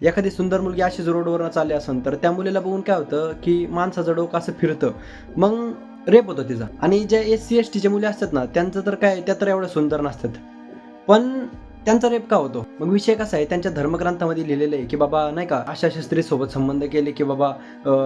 एखादी सुंदर मुलगी अशीच रोडवरनं चालली असेल तर त्या मुलीला बघून काय होतं की माणसाचं डोकं असं फिरतं, मग रेप होतो तिचा. आणि ज्या SC STच्या मुली असतात ना, त्यांचं तर काय, त्या तर एवढ्या सुंदर नसतात, पण त्यांचा रेप का होतो? मग विषय कसा आहे, त्यांच्या धर्मग्रंथामध्ये लिहिलेलं आहे की बाबा नाही का, अशा अशा स्त्रीसोबत संबंध केले की बाबा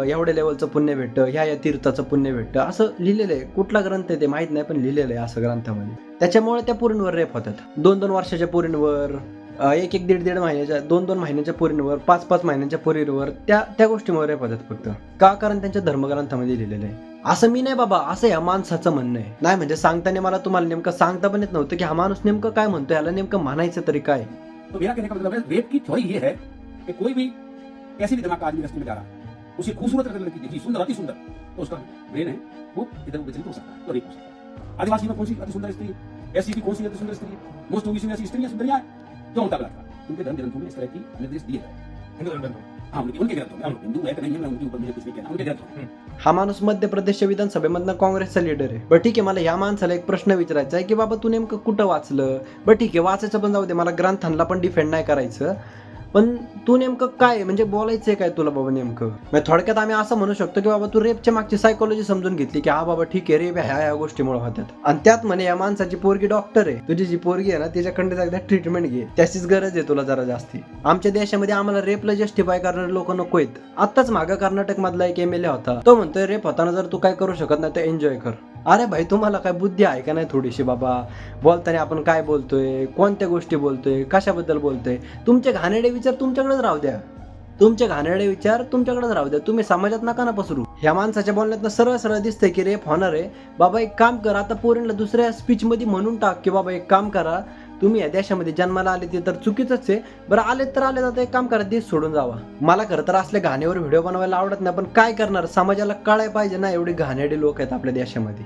एवढ्या लेवलचं पुण्य भेटतं, ह्या या तीर्थाचं पुण्य भेटतं, असं लिहिलेलं आहे. कुठला ग्रंथ आहे ते माहीत नाही, पण लिहिलेलं आहे असं ग्रंथामध्ये. त्याच्यामुळे त्या पोरींवर रेप होतात. 2-2 वर्षाच्या पोरींवर, 1-1, 1.5-1.5 महिन्याच्या, 2-2 महिन्याच्या पोरींवर, 5-5 महिन्याच्या पोरींवर त्या गोष्टीमुळे रेप होतात फक्त. का? कारण त्यांच्या धर्मग्रंथामध्ये लिहिलेलं आहे. असं मी नाही बाबा, असं या माणसाचं म्हणणं आहे. नाही म्हणजे सांगताना मला तुम्हाला नेमकं सांगता पण येत नव्हतं की हा माणूस नेमकं काय म्हणतो, याला नेमकं म्हणायचं तरी काय. तो मेरा कहने का मतलब है, रेप की थ्योरी ये है कि कोई भी कैसे भी दिमाग का आदमी रास्ते में जा रहा है, उसे खूबसूरत अगर लड़की देखी, सुंदर, अति सुंदर, तो उसका ब्रेन है वो इधर विचलित हो सकता है, तो रेप हो सकता है. आदिवासी में कौन सी अति सुंदर स्त्री, SC की कौन सी अति सुंदर स्त्री, मोस्ट ओबीसी में ऐसी स्त्रियां सुंदरियां हैं, क्यों होता बलात्कार? उनके धर्म ग्रंथों में इस तरह की निर्देश दिए गए. हिंदू धर्म ग्रंथों, हाँ उनके ग्रंथों में, हम हिंदू है कि नहीं है, मैं उनके ऊपर मुझे कुछ नहीं कहना, उनके ग्रंथों में. हा माणूस मध्य प्रदेशच्या विधानसभेमधनं काँग्रेसचा लीडर आहे. बरं ठीक आहे, मला या माणसाला एक प्रश्न विचारायचा आहे की बाबा तू नेमकं कुठं वाचलं? बरं ठीक आहे, वाचायचं पण जाऊ दे, मला ग्रंथांना पण डिफेंड नाही करायचं, पण तू नेमकं काय म्हणजे बोलायचंय काय तुला बाबा नेमकं? म्हणजे थोडक्यात आम्ही असं म्हणू शकतो की बाबा तू रेपच्या मागची सायकोलॉजी समजून घेतली की हा बाबा ठीक आहे, रेप ह्या गोष्टीमुळे होतात. आणि त्यात म्हणे या माणसाची पोरगी डॉक्टर आहे, तुझी जी पोरगी आहे ना तिच्याकडे एकदा ट्रीटमेंट घे, त्याचीच गरज आहे तुला जरा जास्ती. आमच्या देशामध्ये आम्हाला रेपला जस्टिफाय करणारे लोक नको आहेत. आत्ताच मागं कर्नाटक मधला एक MLA होता, तो म्हणतोय रेप होताना जर तू काय करू शकत नाही तर एन्जॉय कर. अरे भाई, तुम्हाला काय बुद्धी आहे का नाही थोडीशी बाबा? बोलताना आपण काय बोलतोय, कोणत्या गोष्टी बोलतोय, कशाबद्दल बोलतोय, तुमचे घाणेरडे विचार तुमच्याकडेच राहू द्या. तुमचे घाणेरडे विचार तुमच्याकडेच राहू द्या, तुम्ही समाजात नका ना पसरू. ह्या माणसाच्या बोलण्यात सरळ सरळ दिसतंय की रेप होणार आहे. बाबा एक काम कर, आता पोरींना दुसऱ्या स्पीच मध्ये म्हणून टाक की बाबा एक काम करा, तुम्ही या देशामध्ये जन्माला आले ते तर चुकीचंच आहे, बरं आलेत तर आले, आता एक काम करा, देश सोडून जावा. मला खरं तर असल्या घाणेवर व्हिडिओ बनवायला आवडत नाही, पण काय करणार, समाजाला कळायला पाहिजे ना, एवढे घाणेरडे लोक आहेत आपल्या देशामध्ये.